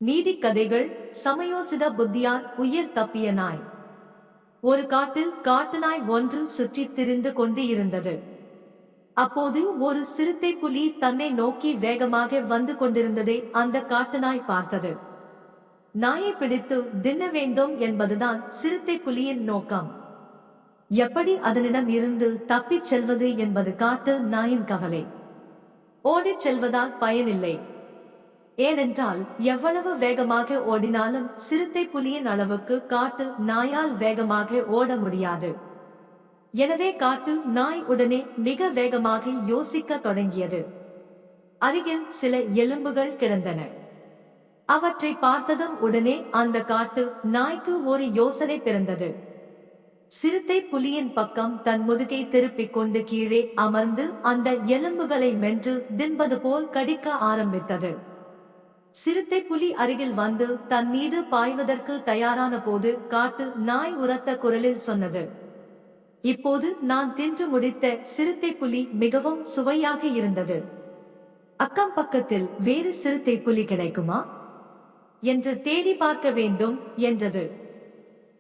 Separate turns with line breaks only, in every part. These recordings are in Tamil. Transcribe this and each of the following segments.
நீதி கதைகள். சமயோசித புத்தியால் உயிர் தப்பிய நாய். ஒரு காட்டில் காட்டு நாய் ஒன்று சுற்றித் திரிந்து கொண்டு இருந்தது. அப்போது ஒரு சிறுத்தை புலி தன்னை நோக்கி வேகமாக வந்து கொண்டிருந்ததை அந்த காட்டு நாய் பார்த்தது. நாயை பிடித்து தின்ன வேண்டும் என்பதுதான் சிறுத்தை புலியின் நோக்கம். எப்படி அதனிடம் இருந்து தப்பிச் செல்வது என்பது காட்டு நாயின் கவலை. ஓடிச் செல்வதால் பயனில்லை. ஏனென்றால் எவ்வளவு வேகமாக ஓடினாலும் சிறுத்தை புலியின் அளவுக்கு காட்டு நாயால் வேகமாக ஓட முடியாது. எனவே காட்டு நாய் உடனே மிக வேகமாக யோசிக்க தொடங்கியது. அருகில் சில எலும்புகள் கிடந்தன. அவற்றை பார்த்ததும் உடனே அந்த காட்டு நாய்க்கு ஒரு யோசனை பிறந்தது. சிறுத்தை புலியின் பக்கம் தன் முதுகை திருப்பிக் கொண்டு கீழே அமர்ந்து அந்த எலும்புகளை மென்று தின்பது போல் கடிக்க ஆரம்பித்தது. சிறுத்தை புலி அருகில் வந்து தன் மீது பாய்வதற்கு தயாரான போது காட்டு நாய் உரத்த குரலில் சொன்னது, இப்போது நான் தின்று முடித்த சிறுத்தை புலி மிகவும் சுவையாக இருந்தது. அக்கம் பக்கத்தில் வேறு சிறுத்தை புலி கிடைக்குமா என்று தேடி பார்க்க வேண்டும் என்றது.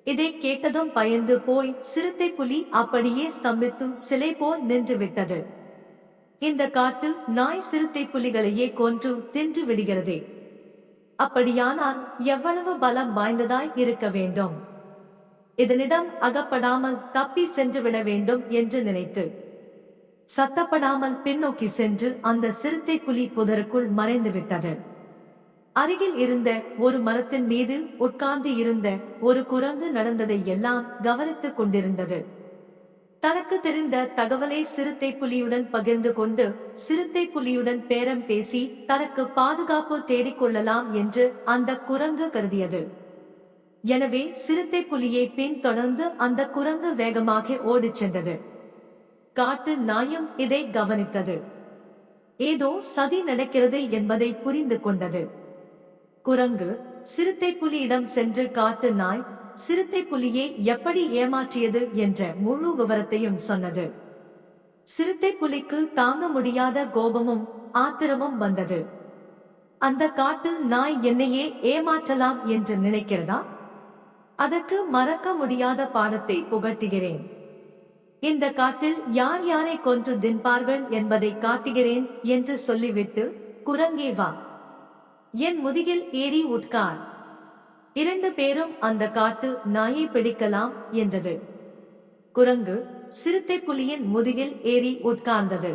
இதை கேட்டதும் பயந்து போய் சிறுத்தை புலி அப்படியே ஸ்தம்பித்து சிலை போல் நின்று விட்டது. இந்த காட்டு நாய் சிறுத்தை புலிகளையே கொன்று தின்று விடுகிறதே, அப்படியானால் எவ்வளவு பலம் வாய்ந்ததாய் இருக்க வேண்டும். இதனிடம் அகப்படாமல் தப்பி சென்று விட வேண்டும் என்று நினைத்து சத்தப்படாமல் பின்னோக்கி சென்று அந்த சிறுத்தை புலி புதருக்குள் மறைந்து விட்டது. அருகில் இருந்த ஒரு மரத்தின் மீது உட்கார்ந்து இருந்த ஒரு குரங்கு நடந்ததை எல்லாம் கவனித்துக் கொண்டிருந்தது. தனக்கு தெரிந்த தகவலை சிறுத்தை புலியுடன் பகிர்ந்து கொண்டு சிறுத்தை புலியுடன் பேரம் பேசி தனக்கு பாதுகாப்பு தேடிக்கொள்ளலாம் என்று அந்த குரங்கு கருதியது. எனவே சிறுத்தை புலியை பின்தொடர்ந்து அந்த குரங்கு வேகமாக ஓடிச் சென்றது. காட்டு நாயும் இதை கவனித்தது. ஏதோ சதி நடக்கிறது என்பதை புரிந்து கொண்டது. குரங்கு சிறுத்தை புலியிடம் சென்று காட்டு நாய் சிறுத்தை புலியை எப்படி ஏமாற்றியது என்ற முழு விவரத்தையும் சொன்னது. சிறுத்தை புலிக்கு தாங்க முடியாத கோபமும் ஆத்திரமும் வந்தது. அந்த காட்டு நாய் என்னையே ஏமாற்றலாம் என்று நினைக்கிறதா? அதற்கு மறக்க முடியாத பாடத்தை புகட்டுகிறேன். இந்த காட்டில் யார் யாரை கொன்று தின்பார்கள் என்பதை காட்டுகிறேன் என்று சொல்லிவிட்டு, குரங்கே வா, என் முதுகில் ஏறி உட்கார். இரண்டு பேரும் அந்த காட்டு நாயை பிடிக்கலாம் என்றது. குரங்கு சிறுத்தை புலியின் முதுகில் ஏறி உட்கார்ந்தது.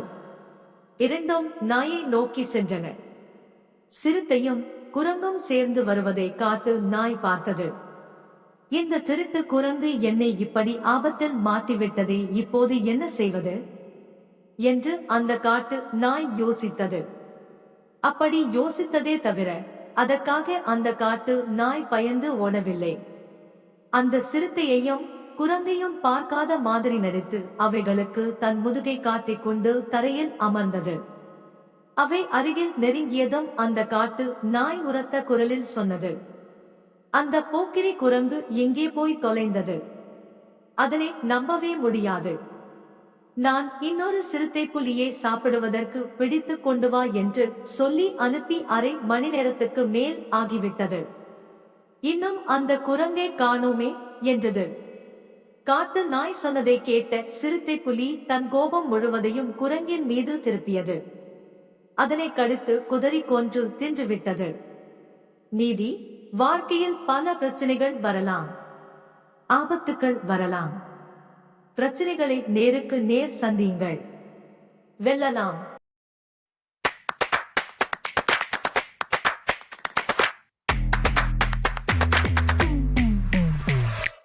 இரண்டும் நாயை நோக்கி சென்றன. சிறுத்தையும் குரங்கும் சேர்ந்து வருவதை காட்டு நாய் பார்த்தது. இந்த திருட்டு குரங்கு என்னை இப்படி ஆபத்தில் மாட்டிவிட்டதே, இப்போது என்ன செய்வது என்று அந்த காட்டு நாய் யோசித்தது. அப்படி யோசித்ததே தவிர அதற்காக அந்த காட்டு நாய் பயந்து ஓடவில்லை. அந்த சிறுத்தையையும் குரங்கையும் பார்க்காத மாதிரி நடித்து அவைகளுக்கு தன் முதுகை காட்டிக் கொண்டு தரையில் அமர்ந்தது. அவை அருகில் நெருங்கியதும் அந்த காட்டு நாய் உரத்த குரலில் சொன்னது, அந்த போக்கிரி குரங்கு எங்கே போய் தொலைந்தது? அதனை நம்பவே முடியாது. நான் இன்னொரு சிறுத்தை புலியை சாப்பிடுவதற்கு பிடித்து கொண்டு வா என்று சொல்லி அனுப்பி அரை மணி நேரத்துக்கு மேல் ஆகிவிட்டது. இன்னும் அந்த குரங்கை காணோமே என்றது. காட்டு நாய் சொன்னதை கேட்ட சிறுத்தை புலி தன் கோபம் முழுவதையும் குரங்கின் மீது திருப்பியது. அதனை கடித்து குதறி கொன்று தின்றுவிட்டது. நீதி: வாழ்க்கையில் பல பிரச்சனைகள் வரலாம், ஆபத்துக்கள் வரலாம். பிரச்சனைகளை நேருக்கு நேர் சந்தியுங்கள், வெல்லலாம்.